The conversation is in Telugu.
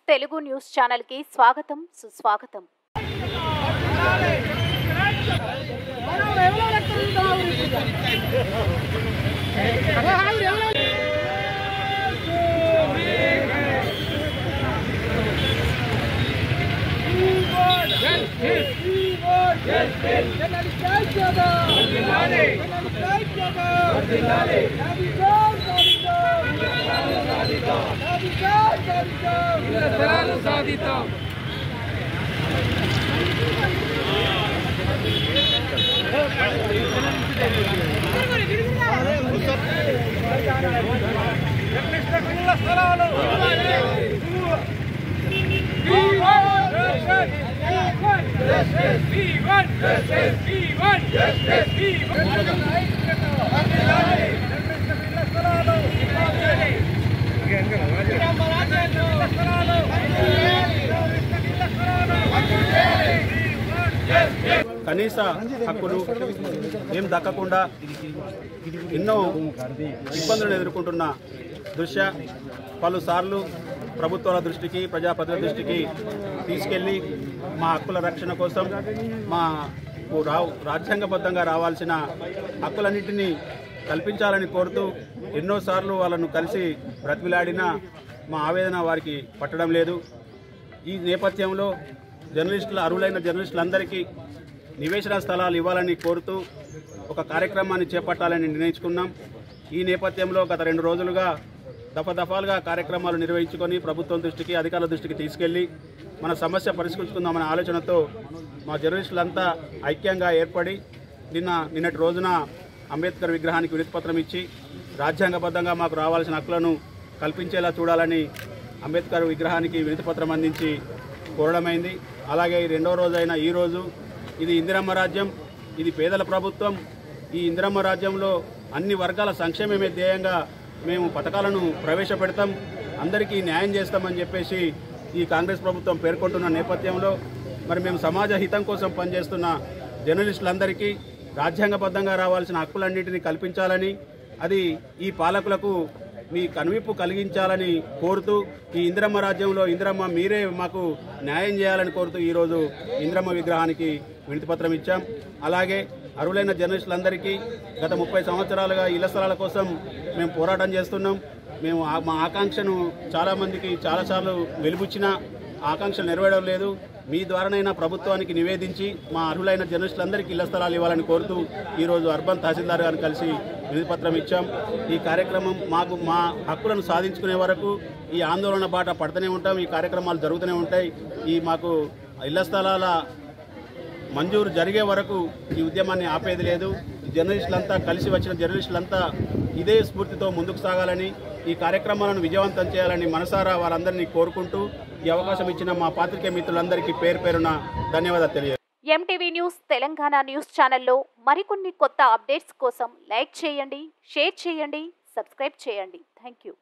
తెలుగు న్యూస్ ఛానల్ కి స్వాగతం సుస్వాగతం। కనీస హక్కులు ఏం దక్కకుండా ఎన్నో ఇబ్బందులను ఎదుర్కొంటున్న దృశ్య పలుసార్లు ప్రభుత్వాల దృష్టికి ప్రజాప్రతినిధుల దృష్టికి తీసుకెళ్లి మా హక్కుల రక్షణ కోసం మా రాజ్యాంగబద్ధంగా రావాల్సిన హక్కులన్నింటినీ కల్పించాలని కోరుతూ ఎన్నోసార్లు వాళ్ళను కలిసి బ్రతిమిలాడినా మా ఆవేదన వారికి పట్టడం లేదు। ఈ నేపథ్యంలో అర్హులైన జర్నలిస్టులందరికీ నివేశన స్థలాలు ఇవ్వాలని కోరుతూ ఒక కార్యక్రమాన్ని చేపట్టాలని నిర్ణయించుకున్నాం। ఈ నేపథ్యంలో గత 2 రోజులుగా దఫాలుగా కార్యక్రమాలు నిర్వహించుకొని ప్రభుత్వం దృష్టికి అధికారుల దృష్టికి తీసుకెళ్లి మన సమస్య పరిష్కరించుకుందామనే ఆలోచనతో మా జర్నలిస్టులంతా ఐక్యంగా ఏర్పడి నిన్నటి రోజున అంబేద్కర్ విగ్రహానికి వినతిపత్రం ఇచ్చి రాజ్యాంగబద్ధంగా మాకు రావాల్సిన హక్కులను కల్పించేలా చూడాలని అంబేద్కర్ విగ్రహానికి వినతిపత్రం అందించి కోరడమైంది। అలాగే రెండవ రోజైన ఈరోజు ఇది ఇందిరమ్మ రాజ్యం, ఇది పేదల ప్రభుత్వం। ఈ ఇందిరమ్మ రాజ్యంలో అన్ని వర్గాల సంక్షేమమే ధ్యేయంగా మేము పథకాలను ప్రవేశపెడతాం, అందరికీ న్యాయం చేస్తామని చెప్పేసి ఈ కాంగ్రెస్ ప్రభుత్వం పేర్కొంటున్న నేపథ్యంలో మరి మేము సమాజ హితం కోసం పనిచేస్తున్న జర్నలిస్టులందరికీ రాజ్యాంగబద్ధంగా రావాల్సిన హక్కులన్నింటినీ కల్పించాలని, అది ఈ పాలకులకు మీ కనువిప్పు కలిగించాలని కోరుతూ ఈ ఇందిరమ్మ రాజ్యంలో ఇందిరమ్మ మీరే మాకు న్యాయం చేయాలని కోరుతూ ఈరోజు ఇందిరమ్మ విగ్రహానికి వినతిపత్రం ఇచ్చాం। అలాగే అర్హులైన జర్నలిస్టులందరికీ గత 30 సంవత్సరాలుగా ఇళ్ల స్థలాల కోసం మేము పోరాటం చేస్తున్నాం। మేము మా ఆకాంక్షను చాలామందికి చాలాసార్లు వెలిబుచ్చినా ఆకాంక్షలు నెరవేరడం లేదు। మీ ద్వారానైనా ప్రభుత్వానికి నివేదించి మా అర్హులైన జర్నలిస్టులందరికీ ఇళ్ల స్థలాలు ఇవ్వాలని కోరుతూ ఈరోజు అర్బన్ తహసీల్దార్ గారిని కలిసి వినతిపత్రం ఇచ్చాం। ఈ కార్యక్రమం మా హక్కులను సాధించుకునే వరకు ఈ ఆందోళన బాట పడుతూనే ఉంటాం, ఈ కార్యక్రమాలు జరుగుతూనే ఉంటాయి। మాకు ఇళ్ల స్థలాల మంజూరు జరిగే వరకు ఈ ఉద్యమాన్ని ఆపేది లేదు। జర్నలిస్టులంతా కలిసి వచ్చిన జర్నలిస్టులంతా ఇదే స్ఫూర్తితో ముందుకు సాగాలని, ఈ కార్యక్రమాలను విజయవంతం చేయాలని మనసారా వారందరినీ కోరుకుంటూ ఈ అవకాశం ఇచ్చిన మా పాత్రికేయ మిత్రులందరికీ పేరున ధన్యవాదాలు తెలియజేస్తున్నాను। ఎంటీవీ న్యూస్ తెలంగాణ న్యూస్ ఛానల్లో మరికొన్ని కొత్త అప్డేట్స్ కోసం లైక్ చేయండి, షేర్ చేయండి, సబ్స్క్రైబ్ చేయండి। థాంక్యూ।